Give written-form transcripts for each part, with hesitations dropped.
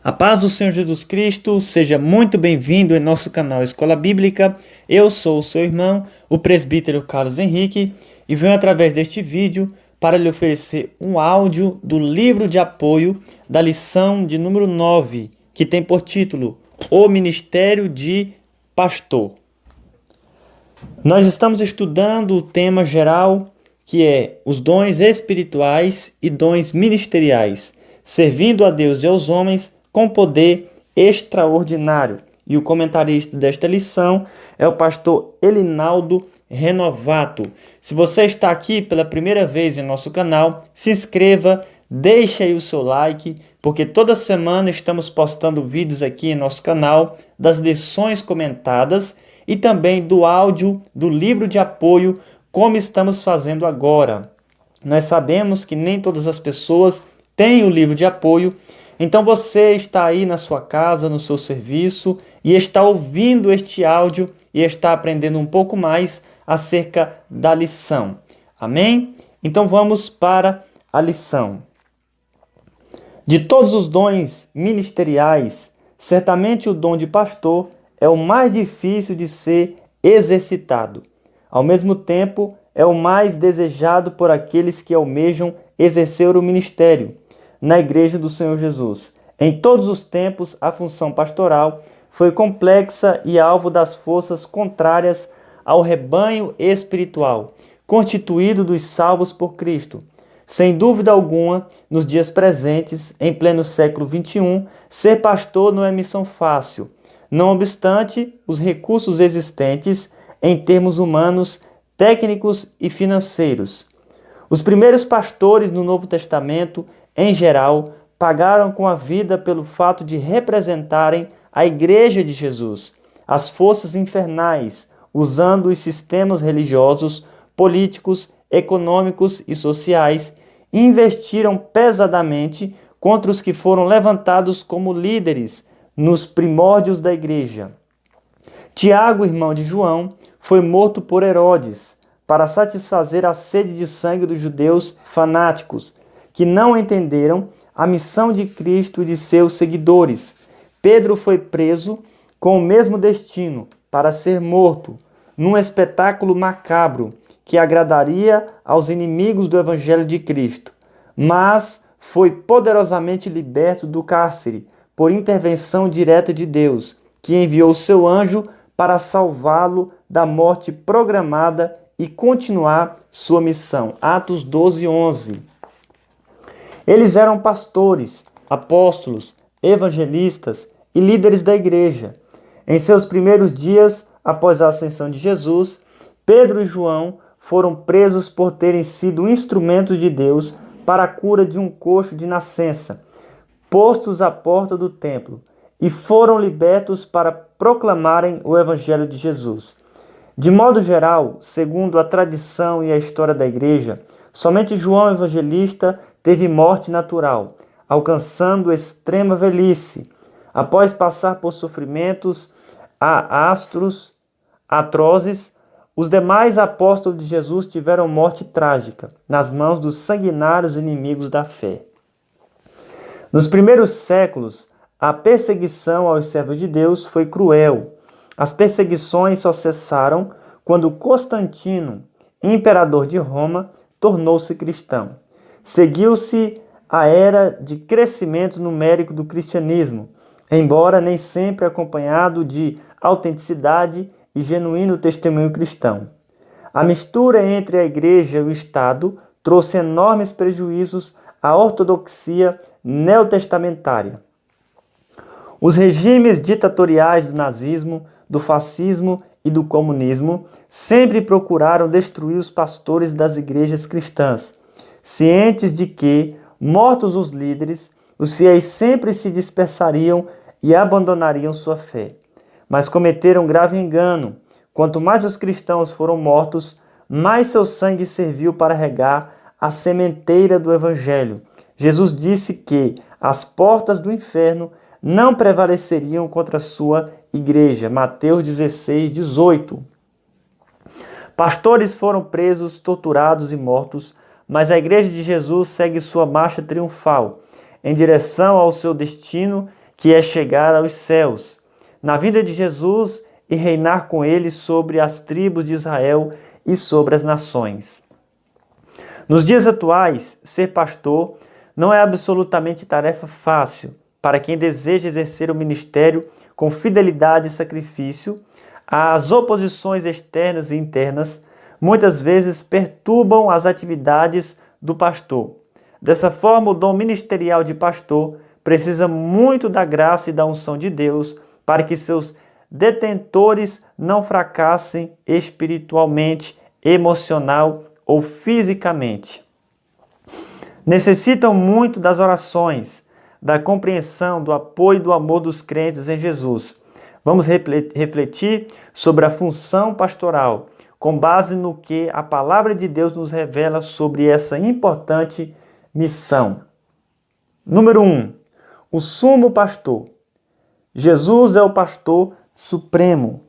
A paz do Senhor Jesus Cristo, seja muito bem-vindo em nosso canal Escola Bíblica. Eu sou o seu irmão, o presbítero Carlos Henrique, e venho através deste vídeo para lhe oferecer um áudio do livro de apoio da lição de número 9, que tem por título O Ministério de Pastor. Nós estamos estudando o tema geral, que é os dons espirituais e dons ministeriais, servindo a Deus e aos homens com poder extraordinário. E o comentarista desta lição é o pastor Elinaldo Renovato. Se você está aqui pela primeira vez em nosso canal, se inscreva, deixe aí o seu like, porque toda semana estamos postando vídeos aqui em nosso canal das lições comentadas e também do áudio do livro de apoio, como estamos fazendo agora. Nós sabemos que nem todas as pessoas têm o livro de apoio, então você está aí na sua casa, no seu serviço, e está ouvindo este áudio e está aprendendo um pouco mais acerca da lição. Amém? Então vamos para a lição. De todos os dons ministeriais, certamente o dom de pastor é o mais difícil de ser exercitado. Ao mesmo tempo, é o mais desejado por aqueles que almejam exercer o ministério na Igreja do Senhor Jesus. Em todos os tempos, a função pastoral foi complexa e alvo das forças contrárias ao rebanho espiritual, constituído dos salvos por Cristo. Sem dúvida alguma, nos dias presentes, em pleno século XXI, ser pastor não é missão fácil. Não obstante, os recursos existentes em termos humanos, técnicos e financeiros. Os primeiros pastores no Novo Testamento, em geral, pagaram com a vida pelo fato de representarem a Igreja de Jesus, as forças infernais, usando os sistemas religiosos, políticos, econômicos e sociais, e investiram pesadamente contra os que foram levantados como líderes nos primórdios da Igreja. Tiago, irmão de João, foi morto por Herodes para satisfazer a sede de sangue dos judeus fanáticos, que não entenderam a missão de Cristo e de seus seguidores. Pedro foi preso com o mesmo destino, para ser morto, num espetáculo macabro que agradaria aos inimigos do Evangelho de Cristo, mas foi poderosamente liberto do cárcere por intervenção direta de Deus, que enviou seu anjo para salvá-lo da morte programada e continuar sua missão. Atos 12:11. Eles eram pastores, apóstolos, evangelistas e líderes da igreja. Em seus primeiros dias, após a ascensão de Jesus, Pedro e João foram presos por terem sido instrumentos de Deus para a cura de um coxo de nascença, postos à porta do templo, e foram libertos para proclamarem o Evangelho de Jesus. De modo geral, segundo a tradição e a história da igreja, somente João Evangelista teve morte natural, alcançando extrema velhice, após passar por sofrimentos atrozes. Os demais apóstolos de Jesus tiveram morte trágica, nas mãos dos sanguinários inimigos da fé. Nos primeiros séculos, a perseguição aos servos de Deus foi cruel. As perseguições só cessaram quando Constantino, imperador de Roma, tornou-se cristão. Seguiu-se a era de crescimento numérico do cristianismo, embora nem sempre acompanhado de autenticidade e genuíno testemunho cristão. A mistura entre a igreja e o Estado trouxe enormes prejuízos à ortodoxia neotestamentária. Os regimes ditatoriais do nazismo, do fascismo e do comunismo sempre procuraram destruir os pastores das igrejas cristãs, cientes de que, mortos os líderes, os fiéis sempre se dispersariam e abandonariam sua fé. Mas cometeram um grave engano. Quanto mais os cristãos foram mortos, mais seu sangue serviu para regar a sementeira do Evangelho. Jesus disse que as portas do inferno não prevaleceriam contra a sua igreja. Mateus 16:18. Pastores foram presos, torturados e mortos, mas a igreja de Jesus segue sua marcha triunfal, em direção ao seu destino, que é chegar aos céus, na vida de Jesus e reinar com ele sobre as tribos de Israel e sobre as nações. Nos dias atuais, ser pastor não é absolutamente tarefa fácil para quem deseja exercer o ministério com fidelidade e sacrifício. As oposições externas e internas muitas vezes perturbam as atividades do pastor. Dessa forma, o dom ministerial de pastor precisa muito da graça e da unção de Deus para que seus detentores não fracassem espiritualmente, emocional ou fisicamente. Necessitam muito das orações, da compreensão, do apoio e do amor dos crentes em Jesus. Vamos refletir sobre a função pastoral, com base no que a palavra de Deus nos revela sobre essa importante missão. Número 1. O sumo pastor. Jesus é o pastor supremo.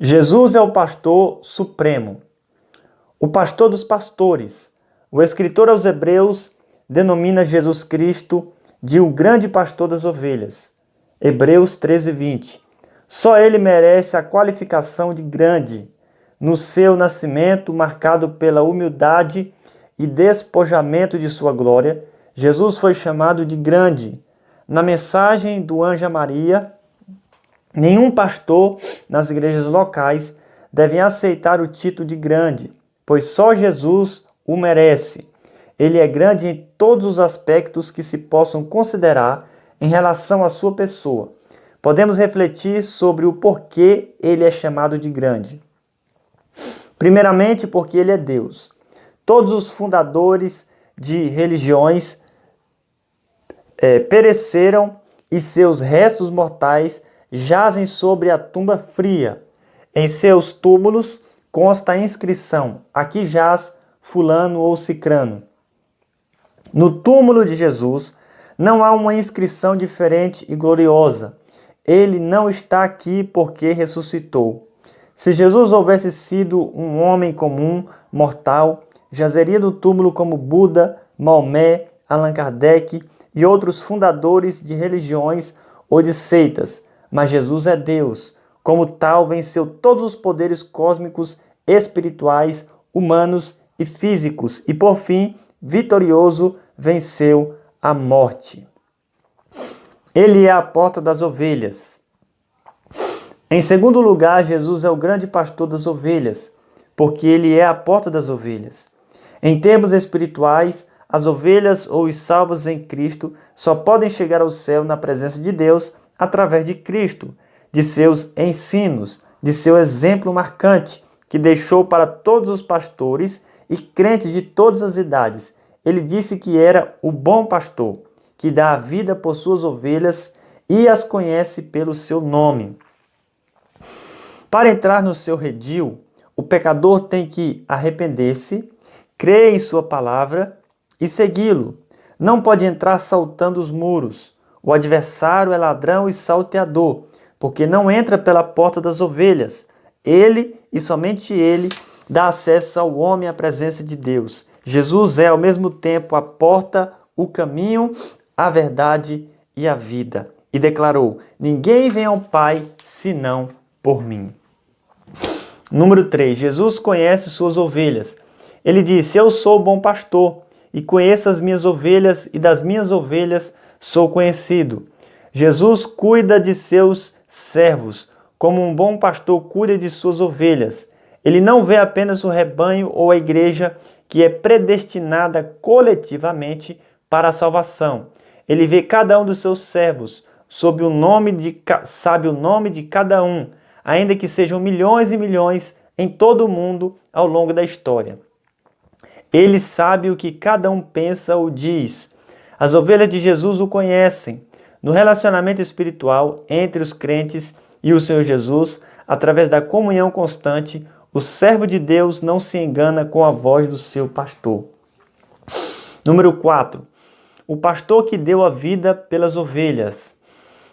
Jesus é o pastor supremo. O pastor dos pastores. O escritor aos Hebreus denomina Jesus Cristo de o grande pastor das ovelhas. Hebreus 13:20. Só ele merece a qualificação de grande. No seu nascimento, marcado pela humildade e despojamento de sua glória, Jesus foi chamado de grande. Na mensagem do anjo a Maria, nenhum pastor nas igrejas locais deve aceitar o título de grande, pois só Jesus o merece. Ele é grande em todos os aspectos que se possam considerar em relação à sua pessoa. Podemos refletir sobre o porquê ele é chamado de grande. Primeiramente, porque ele é Deus. Todos os fundadores de religiões pereceram e seus restos mortais jazem sobre a tumba fria. Em seus túmulos consta a inscrição: aqui jaz fulano ou cicrano. No túmulo de Jesus não há uma inscrição diferente e gloriosa. Ele não está aqui porque ressuscitou. Se Jesus houvesse sido um homem comum, mortal, jazeria no túmulo como Buda, Maomé, Allan Kardec e outros fundadores de religiões ou de seitas. Mas Jesus é Deus. Como tal, venceu todos os poderes cósmicos, espirituais, humanos e físicos. E, por fim, vitorioso, venceu a morte. Ele é a porta das ovelhas. Em segundo lugar, Jesus é o grande pastor das ovelhas, porque ele é a porta das ovelhas. Em termos espirituais, as ovelhas ou os salvos em Cristo só podem chegar ao céu na presença de Deus através de Cristo, de seus ensinos, de seu exemplo marcante, que deixou para todos os pastores e crentes de todas as idades. Ele disse que era o bom pastor, que dá a vida por suas ovelhas e as conhece pelo seu nome. Para entrar no seu redil, o pecador tem que arrepender-se, crer em sua palavra e segui-lo. Não pode entrar saltando os muros. O adversário é ladrão e salteador, porque não entra pela porta das ovelhas. Ele, e somente ele, dá acesso ao homem à presença de Deus. Jesus é, ao mesmo tempo, a porta, o caminho, a verdade e a vida. E declarou: ninguém vem ao Pai senão por mim. Número 3. Jesus conhece suas ovelhas. Ele disse: eu sou o bom pastor e conheço as minhas ovelhas, e das minhas ovelhas sou conhecido. Jesus cuida de seus servos, como um bom pastor cuida de suas ovelhas. Ele não vê apenas o rebanho ou a igreja que é predestinada coletivamente para a salvação. Ele vê cada um dos seus servos, sabe o nome de cada um, ainda que sejam milhões e milhões em todo o mundo ao longo da história. Ele sabe o que cada um pensa ou diz. As ovelhas de Jesus o conhecem. No relacionamento espiritual entre os crentes e o Senhor Jesus, através da comunhão constante, o servo de Deus não se engana com a voz do seu pastor. Número 4. O pastor que deu a vida pelas ovelhas.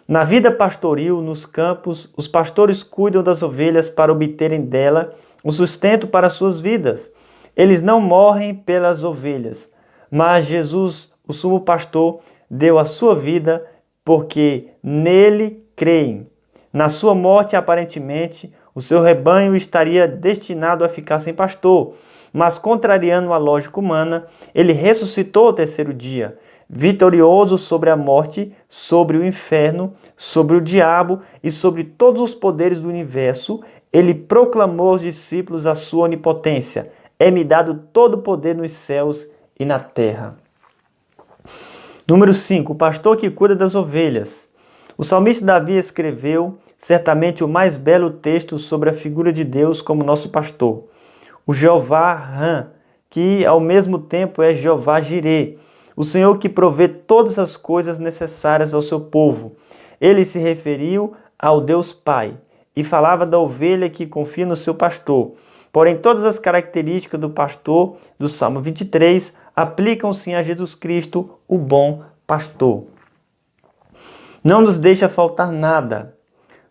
Na vida pastoril, nos campos, os pastores cuidam das ovelhas para obterem dela o sustento para suas vidas. Eles não morrem pelas ovelhas, mas Jesus, o sumo pastor, deu a sua vida porque nele creem. Na sua morte, aparentemente, o seu rebanho estaria destinado a ficar sem pastor, mas contrariando a lógica humana, ele ressuscitou ao terceiro dia, vitorioso sobre a morte, sobre o inferno, sobre o diabo e sobre todos os poderes do universo. Ele proclamou aos discípulos a sua onipotência. É-me dado todo o poder nos céus e na terra. Número 5. O pastor que cuida das ovelhas. O salmista Davi escreveu certamente o mais belo texto sobre a figura de Deus como nosso pastor. O Jeová Ram, que ao mesmo tempo é Jeová Jireh, o Senhor que provê todas as coisas necessárias ao seu povo. Ele se referiu ao Deus Pai e falava da ovelha que confia no seu pastor. Porém, todas as características do pastor do Salmo 23 aplicam-se a Jesus Cristo, o bom pastor. Não nos deixa faltar nada.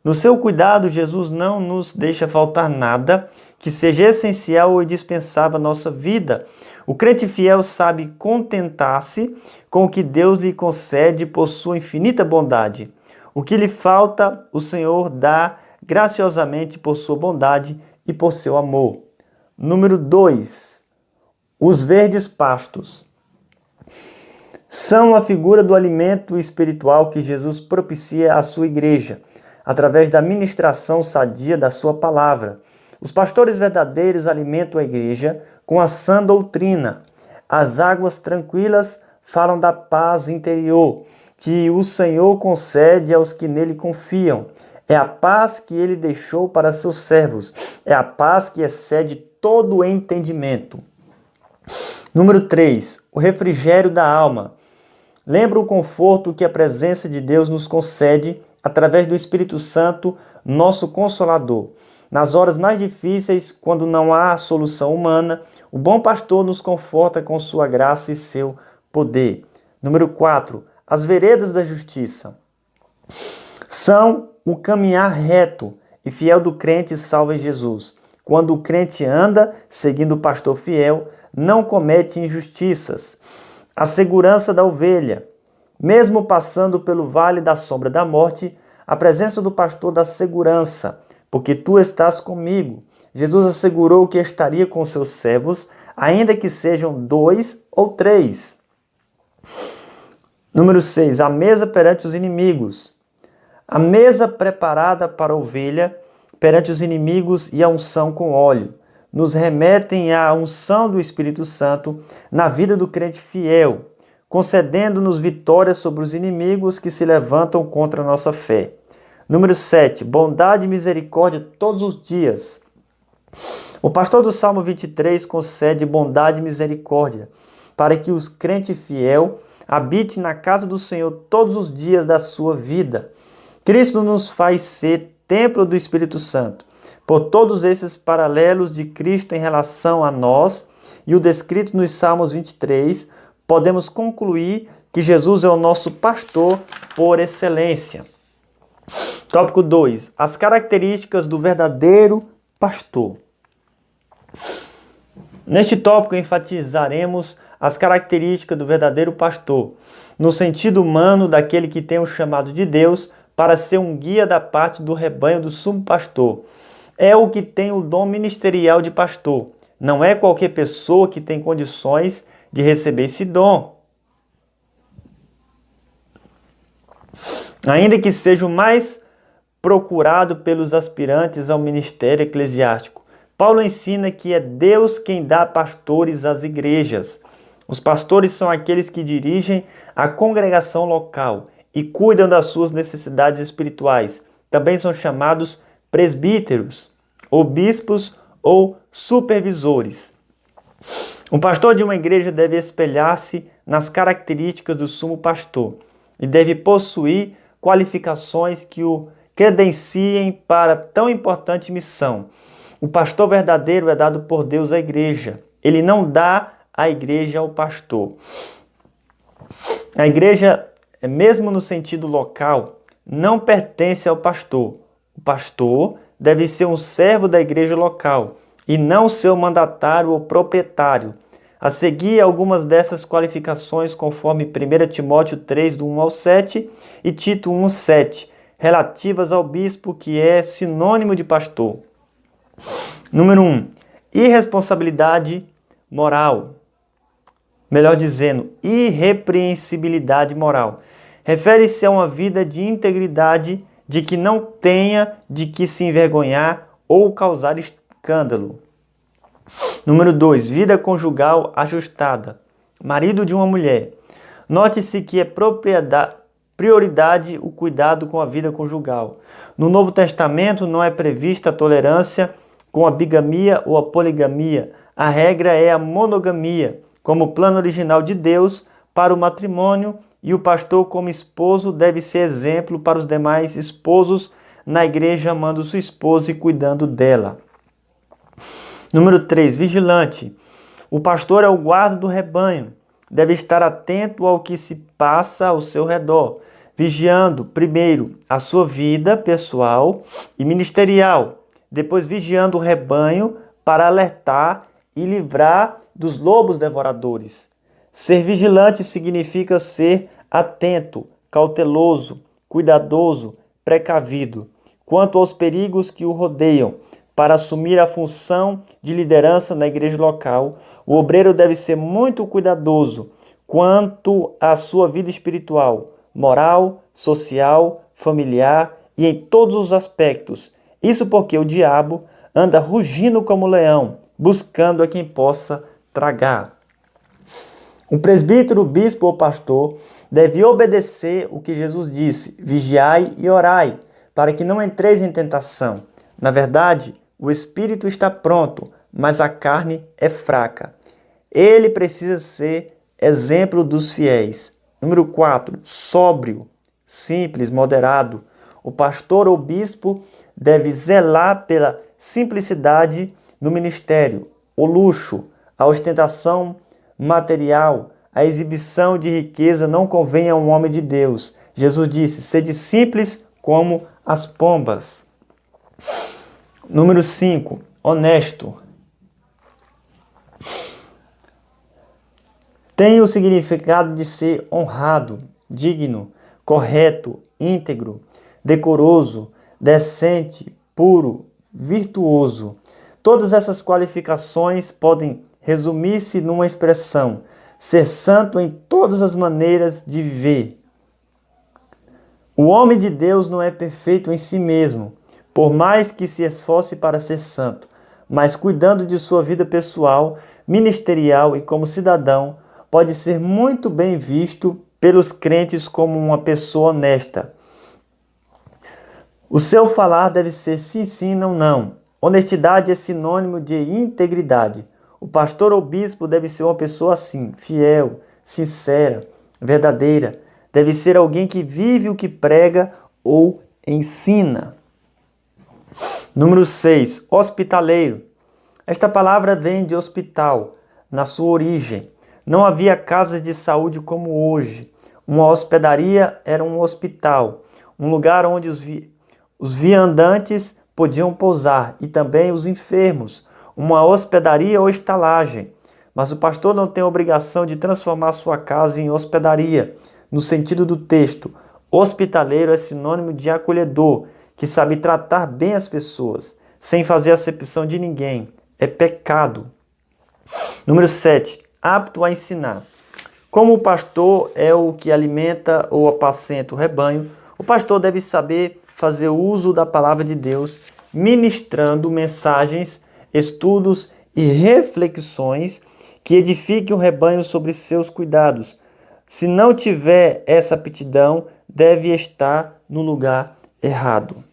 No seu cuidado, Jesus não nos deixa faltar nada que seja essencial ou indispensável à nossa vida. O crente fiel sabe contentar-se com o que Deus lhe concede por sua infinita bondade. O que lhe falta, o Senhor dá graciosamente por sua bondade e por seu amor. Número 2. Os verdes pastos. São a figura do alimento espiritual que Jesus propicia à sua igreja, através da ministração sadia da sua palavra. Os pastores verdadeiros alimentam a igreja com a sã doutrina. As águas tranquilas falam da paz interior, que o Senhor concede aos que nele confiam. É a paz que ele deixou para seus servos. É a paz que excede todo o entendimento. Número 3. O refrigério da alma. Lembra o conforto que a presença de Deus nos concede através do Espírito Santo, nosso Consolador. Nas horas mais difíceis, quando não há solução humana, o bom pastor nos conforta com sua graça e seu poder. Número 4. As veredas da justiça. São o caminhar reto e fiel do crente salvo em Jesus. Quando o crente anda seguindo o pastor fiel, não comete injustiças. A segurança da ovelha. Mesmo passando pelo vale da sombra da morte, a presença do pastor dá segurança, porque tu estás comigo. Jesus assegurou que estaria com seus servos, ainda que sejam 2 ou 3. Número 6. A mesa perante os inimigos. A mesa preparada para a ovelha perante os inimigos e a unção com óleo nos remetem à unção do Espírito Santo na vida do crente fiel, concedendo-nos vitórias sobre os inimigos que se levantam contra a nossa fé. Número 7. Bondade e misericórdia todos os dias. O pastor do Salmo 23 concede bondade e misericórdia para que o crente fiel habite na casa do Senhor todos os dias da sua vida. Cristo nos faz ser templo do Espírito Santo. Por todos esses paralelos de Cristo em relação a nós e o descrito nos Salmos 23, podemos concluir que Jesus é o nosso pastor por excelência. Tópico 2. As características do verdadeiro pastor. Neste tópico enfatizaremos as características do verdadeiro pastor, no sentido humano daquele que tem o chamado de Deus para ser um guia da parte do rebanho do sumo pastor. É o que tem o dom ministerial de pastor. Não é qualquer pessoa que tem condições de receber esse dom. Ainda que seja o mais procurado pelos aspirantes ao ministério eclesiástico, Paulo ensina que é Deus quem dá pastores às igrejas. Os pastores são aqueles que dirigem a congregação local e cuidam das suas necessidades espirituais. Também são chamados presbíteros, ou bispos ou supervisores. Um pastor de uma igreja deve espelhar-se nas características do sumo pastor e deve possuir qualificações que o credenciem para tão importante missão. O pastor verdadeiro é dado por Deus à igreja. Ele não dá a igreja ao pastor. A igreja, mesmo no sentido local, não pertence ao pastor. O pastor deve ser um servo da igreja local e não seu mandatário ou proprietário. A seguir, algumas dessas qualificações conforme 1 Timóteo 3, do 1 ao 7 e Tito 1, 7, relativas ao bispo, que é sinônimo de pastor. Número 1. Irresponsabilidade moral. Melhor dizendo, irrepreensibilidade moral. Refere-se a uma vida de integridade, de que não tenha de que se envergonhar ou causar escândalo. Número 2. Vida conjugal ajustada. Marido de uma mulher. Note-se que é prioridade o cuidado com a vida conjugal. No Novo Testamento não é prevista a tolerância com a bigamia ou a poligamia. A regra é a monogamia, como plano original de Deus para o matrimônio, e o pastor, como esposo, deve ser exemplo para os demais esposos na igreja, amando sua esposa e cuidando dela. Número 3. Vigilante. O pastor é o guarda do rebanho. Deve estar atento ao que se passa ao seu redor, vigiando, primeiro, a sua vida pessoal e ministerial, depois vigiando o rebanho para alertar e livrar dos lobos devoradores. Ser vigilante significa ser atento, cauteloso, cuidadoso, precavido quanto aos perigos que o rodeiam. Para assumir a função de liderança na igreja local, o obreiro deve ser muito cuidadoso quanto à sua vida espiritual, moral, social, familiar e em todos os aspectos. Isso porque o diabo anda rugindo como leão, buscando a quem possa tragar. Um presbítero, bispo ou pastor deve obedecer o que Jesus disse: vigiai e orai, para que não entreis em tentação. Na verdade, o espírito está pronto, mas a carne é fraca. Ele precisa ser exemplo dos fiéis. Número 4. Sóbrio, simples, moderado. O pastor ou bispo deve zelar pela simplicidade no ministério. O luxo, a ostentação material, a exibição de riqueza não convém a um homem de Deus. Jesus disse: sede simples como as pombas. Número 5. Honesto. Tem o significado de ser honrado, digno, correto, íntegro, decoroso, decente, puro, virtuoso. Todas essas qualificações podem resumir-se numa expressão: ser santo em todas as maneiras de viver. O homem de Deus não é perfeito em si mesmo, por mais que se esforce para ser santo, mas cuidando de sua vida pessoal, ministerial e como cidadão, pode ser muito bem visto pelos crentes como uma pessoa honesta. O seu falar deve ser sim, sim, não, não. Honestidade é sinônimo de integridade. O pastor ou bispo deve ser uma pessoa assim, fiel, sincera, verdadeira. Deve ser alguém que vive o que prega ou ensina. Número 6. Hospitaleiro. Esta palavra vem de hospital, na sua origem. Não havia casas de saúde como hoje. Uma hospedaria era um hospital, um lugar onde os viandantes podiam pousar, e também os enfermos, uma hospedaria ou estalagem. Mas o pastor não tem a obrigação de transformar sua casa em hospedaria. No sentido do texto, hospitaleiro é sinônimo de acolhedor, que sabe tratar bem as pessoas, sem fazer acepção de ninguém. É pecado. Número 7. Apto a ensinar. Como o pastor é o que alimenta ou apacenta o rebanho, o pastor deve saber fazer uso da palavra de Deus, ministrando mensagens, estudos e reflexões que edifiquem o rebanho sobre seus cuidados. Se não tiver essa aptidão, deve estar no lugar errado.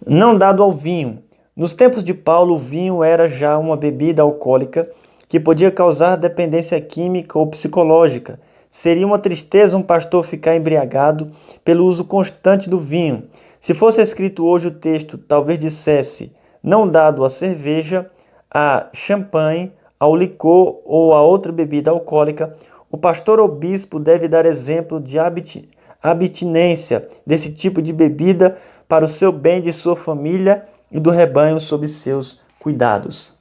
Não dado ao vinho. Nos tempos de Paulo, o vinho era já uma bebida alcoólica que podia causar dependência química ou psicológica. Seria uma tristeza um pastor ficar embriagado pelo uso constante do vinho. Se fosse escrito hoje o texto, talvez dissesse: não dado à cerveja, a champanhe, ao licor ou a outra bebida alcoólica. O pastor ou bispo deve dar exemplo de abstinência desse tipo de bebida para o seu bem, de sua família e do rebanho sob seus cuidados.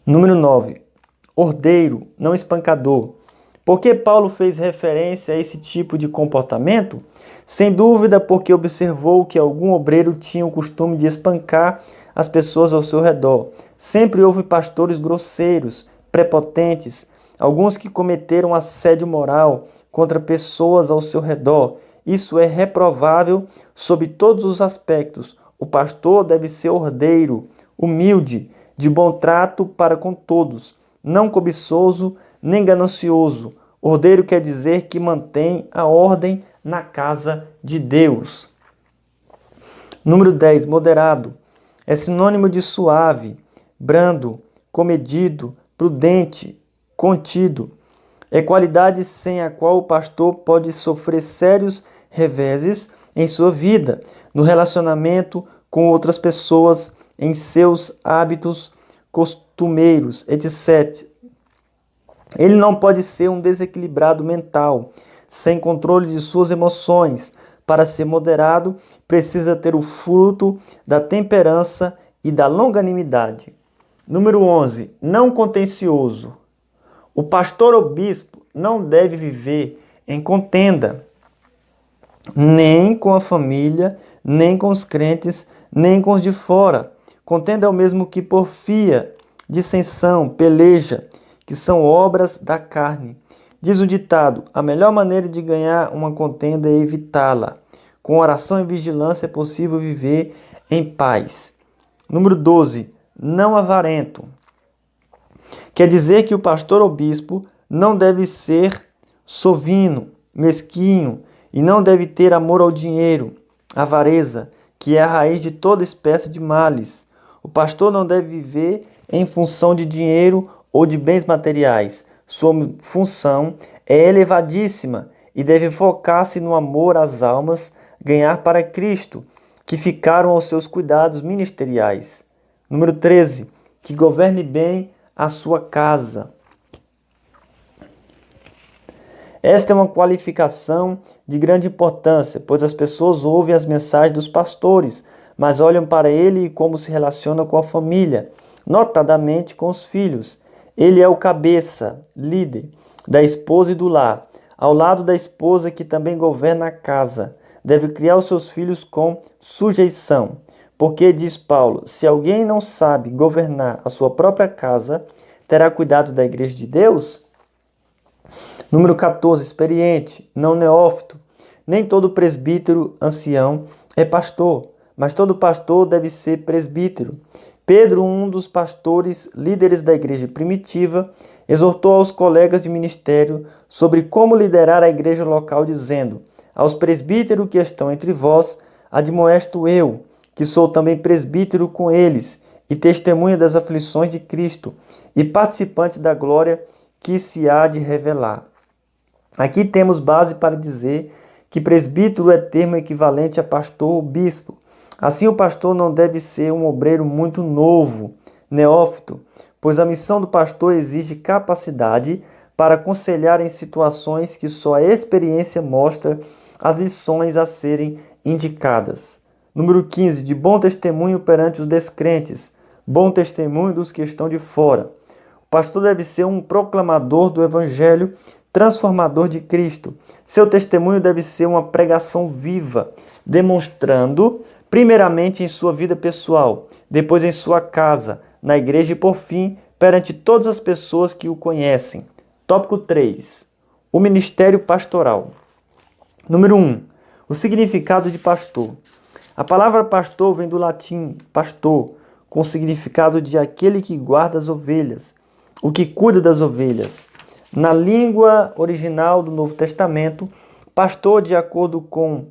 Número 9. Ordeiro, não espancador. Por que Paulo fez referência a esse tipo de comportamento? Sem dúvida, porque observou que algum obreiro tinha o costume de espancar as pessoas ao seu redor. Sempre houve pastores grosseiros, prepotentes, alguns que cometeram assédio moral contra pessoas ao seu redor. Isso é reprovável sob todos os aspectos. O pastor deve ser ordeiro, humilde, de bom trato para com todos, não cobiçoso nem ganancioso. Ordeiro quer dizer que mantém a ordem na casa de Deus. Número 10, moderado. É sinônimo de suave, brando, comedido, prudente, contido. É qualidade sem a qual o pastor pode sofrer sérios reveses em sua vida, no relacionamento com outras pessoas, em seus hábitos costumeiros, etc. Ele não pode ser um desequilibrado mental, sem controle de suas emoções. Para ser moderado, precisa ter o fruto da temperança e da longanimidade. Número 11. Não contencioso. O pastor ou bispo não deve viver em contenda, nem com a família, nem com os crentes, nem com os de fora. Contenda é o mesmo que porfia, dissensão, peleja, que são obras da carne. Diz o ditado: a melhor maneira de ganhar uma contenda é evitá-la. Com oração e vigilância é possível viver em paz. Número 12. Não avarento. Quer dizer que o pastor ou bispo não deve ser sovino, mesquinho, e não deve ter amor ao dinheiro, avareza, que é a raiz de toda espécie de males. O pastor não deve viver em função de dinheiro ou de bens materiais. Sua função é elevadíssima e deve focar-se no amor às almas, ganhar para Cristo, que ficaram aos seus cuidados ministeriais. Número 13. Que governe bem a sua casa. Esta é uma qualificação de grande importância, pois as pessoas ouvem as mensagens dos pastores, mas olham para ele e como se relaciona com a família, notadamente com os filhos. Ele é o cabeça, líder, da esposa e do lar, ao lado da esposa que também governa a casa. Deve criar os seus filhos com sujeição. Porque, diz Paulo, se alguém não sabe governar a sua própria casa, terá cuidado da igreja de Deus? Número 14, experiente, não neófito. Nem todo presbítero ancião é pastor, mas todo pastor deve ser presbítero. Pedro, um dos pastores líderes da igreja primitiva, exortou aos colegas de ministério sobre como liderar a igreja local, dizendo: aos presbíteros que estão entre vós, admoesto eu, que sou também presbítero com eles, e testemunha das aflições de Cristo, e participante da glória que se há de revelar. Aqui temos base para dizer que presbítero é termo equivalente a pastor ou bispo. Assim, o pastor não deve ser um obreiro muito novo, neófito, pois a missão do pastor exige capacidade para aconselhar em situações que só a experiência mostra as lições a serem indicadas. Número 15. De bom testemunho perante os descrentes, bom testemunho dos que estão de fora. O pastor deve ser um proclamador do evangelho, transformador de Cristo. Seu testemunho deve ser uma pregação viva, demonstrando primeiramente em sua vida pessoal, depois em sua casa, na igreja e, por fim, perante todas as pessoas que o conhecem. Tópico 3. O ministério pastoral. Número 1. O significado de pastor. A palavra pastor vem do latim pastor, com o significado de aquele que guarda as ovelhas, o que cuida das ovelhas. Na língua original do Novo Testamento, pastor, de acordo com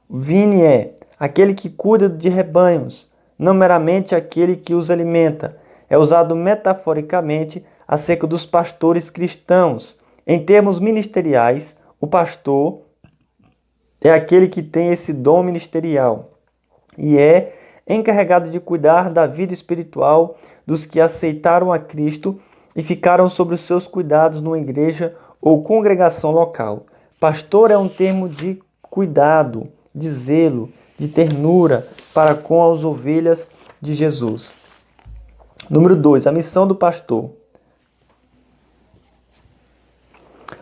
Vine, é aquele que cuida de rebanhos, não meramente aquele que os alimenta. É usado metaforicamente acerca dos pastores cristãos. Em termos ministeriais, o pastor é aquele que tem esse dom ministerial e é encarregado de cuidar da vida espiritual dos que aceitaram a Cristo e ficaram sob os seus cuidados numa igreja ou congregação local. Pastor é um termo de cuidado, de zelo, de ternura para com as ovelhas de Jesus. Número 2, a missão do pastor.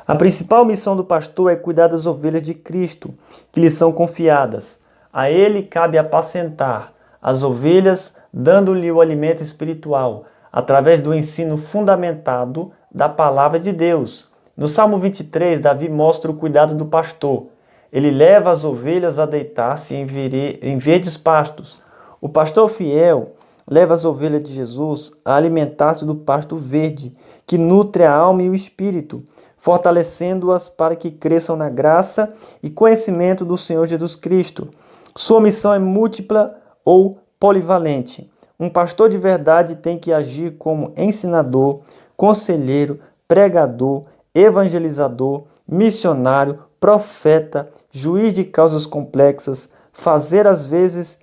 A principal missão do pastor é cuidar das ovelhas de Cristo, que lhe são confiadas. A ele cabe apacentar as ovelhas, dando-lhe o alimento espiritual, através do ensino fundamentado da palavra de Deus. No Salmo 23, Davi mostra o cuidado do pastor. Ele leva as ovelhas a deitar-se em verdes pastos. O pastor fiel leva as ovelhas de Jesus a alimentar-se do pasto verde, que nutre a alma e o espírito, fortalecendo-as para que cresçam na graça e conhecimento do Senhor Jesus Cristo. Sua missão é múltipla ou polivalente. Um pastor de verdade tem que agir como ensinador, conselheiro, pregador, evangelizador, missionário, profeta, juiz de causas complexas, fazer às vezes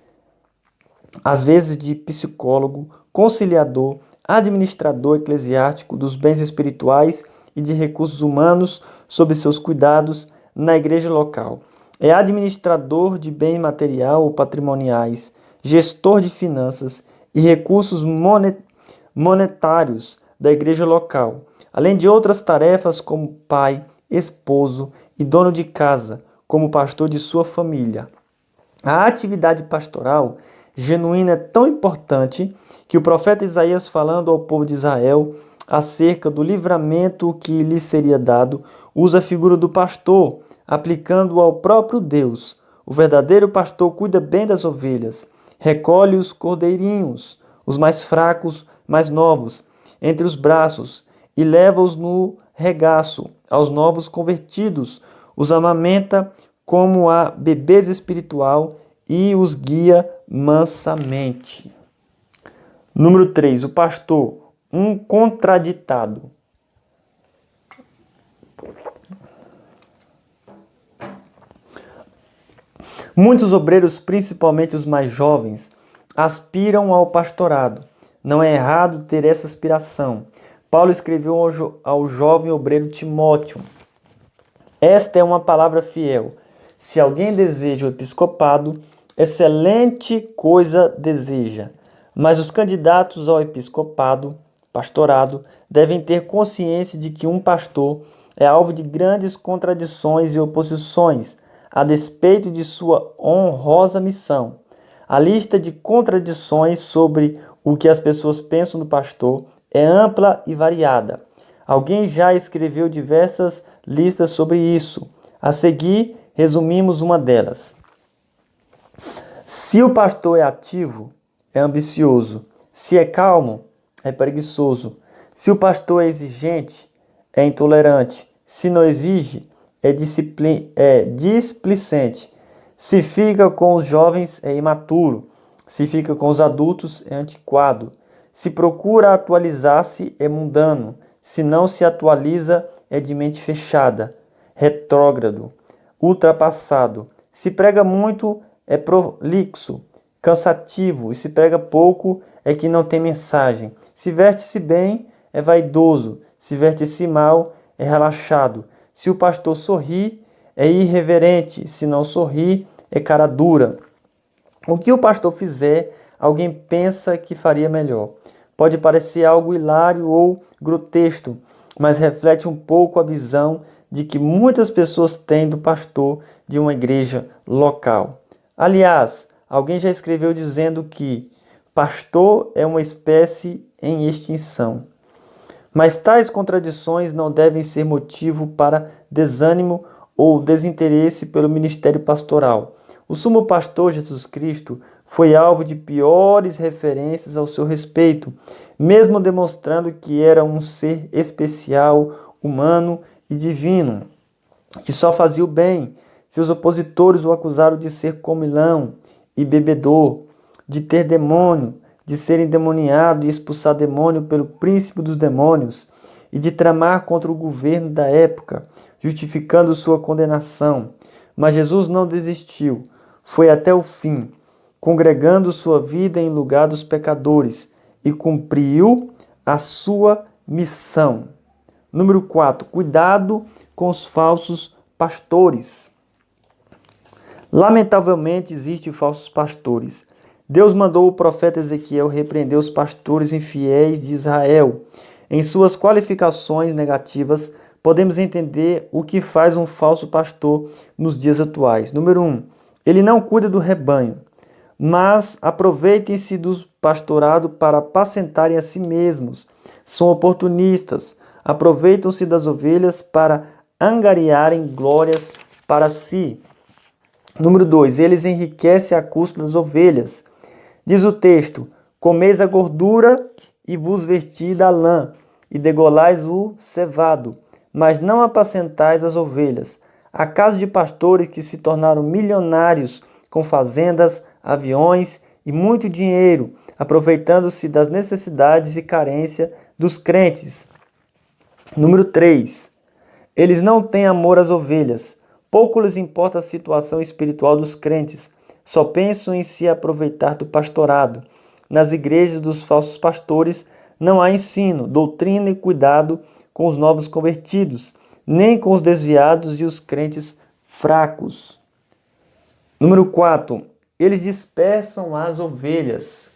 de psicólogo, conciliador, administrador eclesiástico dos bens espirituais e de recursos humanos sob seus cuidados na igreja local. É administrador de bens material ou patrimoniais, gestor de finanças e recursos monetários da igreja local, além de outras tarefas como pai, esposo e dono de casa, como pastor de sua família. A atividade pastoral genuína é tão importante que o profeta Isaías, falando ao povo de Israel acerca do livramento que lhe seria dado, usa a figura do pastor, aplicando-o ao próprio Deus. O verdadeiro pastor cuida bem das ovelhas, recolhe os cordeirinhos, os mais fracos, mais novos, entre os braços, e leva-os no regaço aos novos convertidos, os amamenta como a bebês espiritual e os guia mansamente. Número 3, o pastor, um contraditado. Muitos obreiros, principalmente os mais jovens, aspiram ao pastorado. Não é errado ter essa aspiração. Paulo escreveu ao jovem obreiro Timóteo: esta é uma palavra fiel. Se alguém deseja o episcopado, excelente coisa deseja. Mas os candidatos ao episcopado, pastorado, devem ter consciência de que um pastor é alvo de grandes contradições e oposições, a despeito de sua honrosa missão. A lista de contradições sobre o que as pessoas pensam do pastor é ampla e variada. Alguém já escreveu diversas listas sobre isso. A seguir, resumimos uma delas. Se o pastor é ativo, é ambicioso. Se é calmo, é preguiçoso. Se o pastor é exigente, é intolerante. Se não exige, é displicente. Se fica com os jovens, é imaturo. Se fica com os adultos, é antiquado. Se procura atualizar-se, é mundano. Se não se atualiza, é de mente fechada, retrógrado, ultrapassado. Se prega muito, é prolixo, cansativo. E se prega pouco, é que não tem mensagem. Se veste-se bem, é vaidoso. Se veste-se mal, é relaxado. Se o pastor sorri, é irreverente. Se não sorri, é cara dura. O que o pastor fizer, alguém pensa que faria melhor. Pode parecer algo hilário ou grotesco, mas reflete um pouco a visão de que muitas pessoas têm do pastor de uma igreja local. Aliás, alguém já escreveu dizendo que pastor é uma espécie em extinção. Mas tais contradições não devem ser motivo para desânimo ou desinteresse pelo ministério pastoral. O sumo pastor Jesus Cristo foi alvo de piores referências ao seu respeito, mesmo demonstrando que era um ser especial, humano e divino, que só fazia o bem. Seus opositores o acusaram de ser comilão e bebedor, de ter demônio, de ser endemoniado e expulsar demônio pelo príncipe dos demônios, e de tramar contra o governo da época, justificando sua condenação. Mas Jesus não desistiu, foi até o fim, congregando sua vida em lugar dos pecadores, e cumpriu a sua missão. Número 4. Cuidado com os falsos pastores. Lamentavelmente existem falsos pastores. Deus mandou o profeta Ezequiel repreender os pastores infiéis de Israel. Em suas qualificações negativas, podemos entender o que faz um falso pastor nos dias atuais. Número 1. Ele não cuida do rebanho, mas aproveitem-se do pastorado para apacentarem a si mesmos. São oportunistas, aproveitam-se das ovelhas para angariarem glórias para si. Número 2. Eles enriquecem à custa das ovelhas. Diz o texto: comeis a gordura e vos vestis da lã, e degolais o cevado, mas não apacentais as ovelhas. Há casos de pastores que se tornaram milionários com fazendas, aviões e muito dinheiro, aproveitando-se das necessidades e carência dos crentes. Número 3. Eles não têm amor às ovelhas. Pouco lhes importa a situação espiritual dos crentes. Só pensam em se aproveitar do pastorado. Nas igrejas dos falsos pastores não há ensino, doutrina e cuidado com os novos convertidos, nem com os desviados e os crentes fracos. Número 4. Eles dispersam as ovelhas.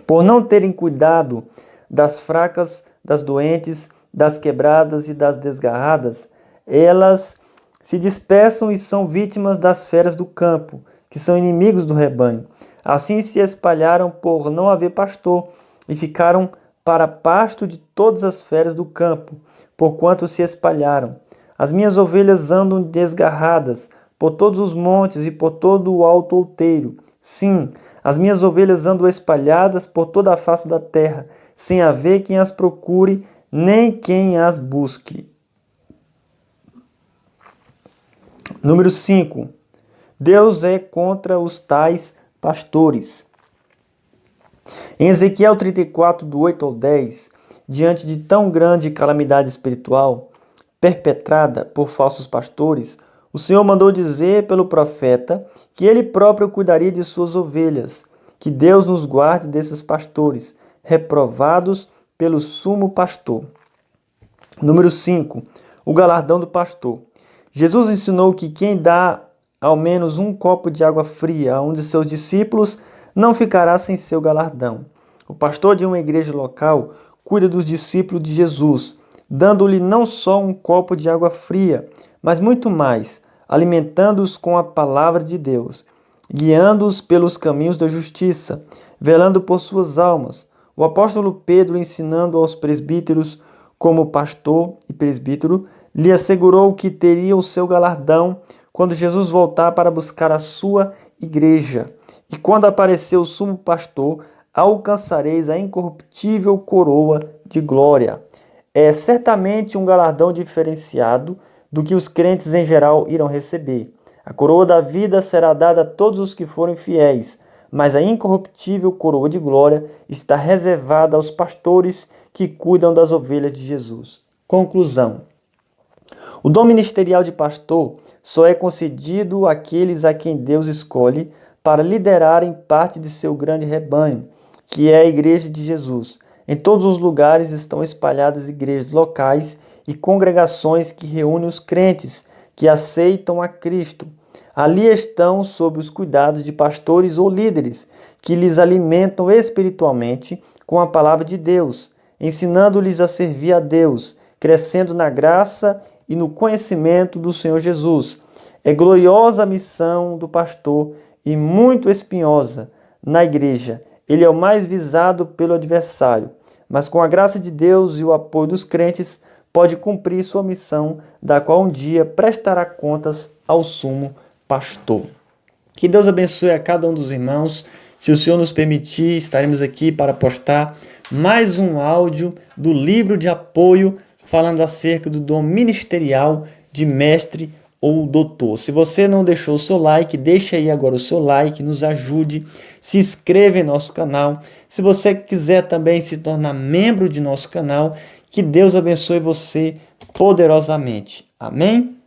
Por não terem cuidado das fracas, das doentes, das quebradas e das desgarradas, elas se dispersam e são vítimas das feras do campo, que são inimigos do rebanho. Assim se espalharam por não haver pastor e ficaram para pasto de todas as feras do campo, porquanto se espalharam. As minhas ovelhas andam desgarradas por todos os montes e por todo o alto outeiro. Sim, as minhas ovelhas andam espalhadas por toda a face da terra, sem haver quem as procure, nem quem as busque. Número 5. Deus é contra os tais pastores. Em Ezequiel 34, do 8 ao 10, diante de tão grande calamidade espiritual perpetrada por falsos pastores, o Senhor mandou dizer pelo profeta que ele próprio cuidaria de suas ovelhas. Que Deus nos guarde desses pastores, reprovados pelo sumo pastor. Número 5. O galardão do pastor. Jesus ensinou que quem dá ao menos um copo de água fria a um de seus discípulos não ficará sem seu galardão. O pastor de uma igreja local cuida dos discípulos de Jesus, dando-lhe não só um copo de água fria, mas muito mais, alimentando-os com a palavra de Deus, guiando-os pelos caminhos da justiça, velando por suas almas. O apóstolo Pedro, ensinando aos presbíteros como pastor e presbítero, lhe assegurou que teria o seu galardão quando Jesus voltar para buscar a sua igreja. E quando aparecer o sumo pastor, alcançareis a incorruptível coroa de glória. É certamente um galardão diferenciado do que os crentes em geral irão receber. A coroa da vida será dada a todos os que forem fiéis, mas a incorruptível coroa de glória está reservada aos pastores que cuidam das ovelhas de Jesus. Conclusão. O dom ministerial de pastor só é concedido àqueles a quem Deus escolhe para liderarem parte de seu grande rebanho, que é a Igreja de Jesus. Em todos os lugares estão espalhadas igrejas locais e congregações que reúnem os crentes que aceitam a Cristo. Ali estão sob os cuidados de pastores ou líderes que lhes alimentam espiritualmente com a palavra de Deus, ensinando-lhes a servir a Deus, crescendo na graça e no conhecimento do Senhor Jesus. É gloriosa a missão do pastor e muito espinhosa na igreja. Ele é o mais visado pelo adversário, mas com a graça de Deus e o apoio dos crentes, pode cumprir sua missão, da qual um dia prestará contas ao sumo pastor. Que Deus abençoe a cada um dos irmãos. Se o Senhor nos permitir, estaremos aqui para postar mais um áudio do livro de apoio falando acerca do dom ministerial de mestre ou doutor. Se você não deixou o seu like, deixa aí agora o seu like, nos ajude, se inscreva em nosso canal. Se você quiser também se tornar membro de nosso canal, que Deus abençoe você poderosamente. Amém?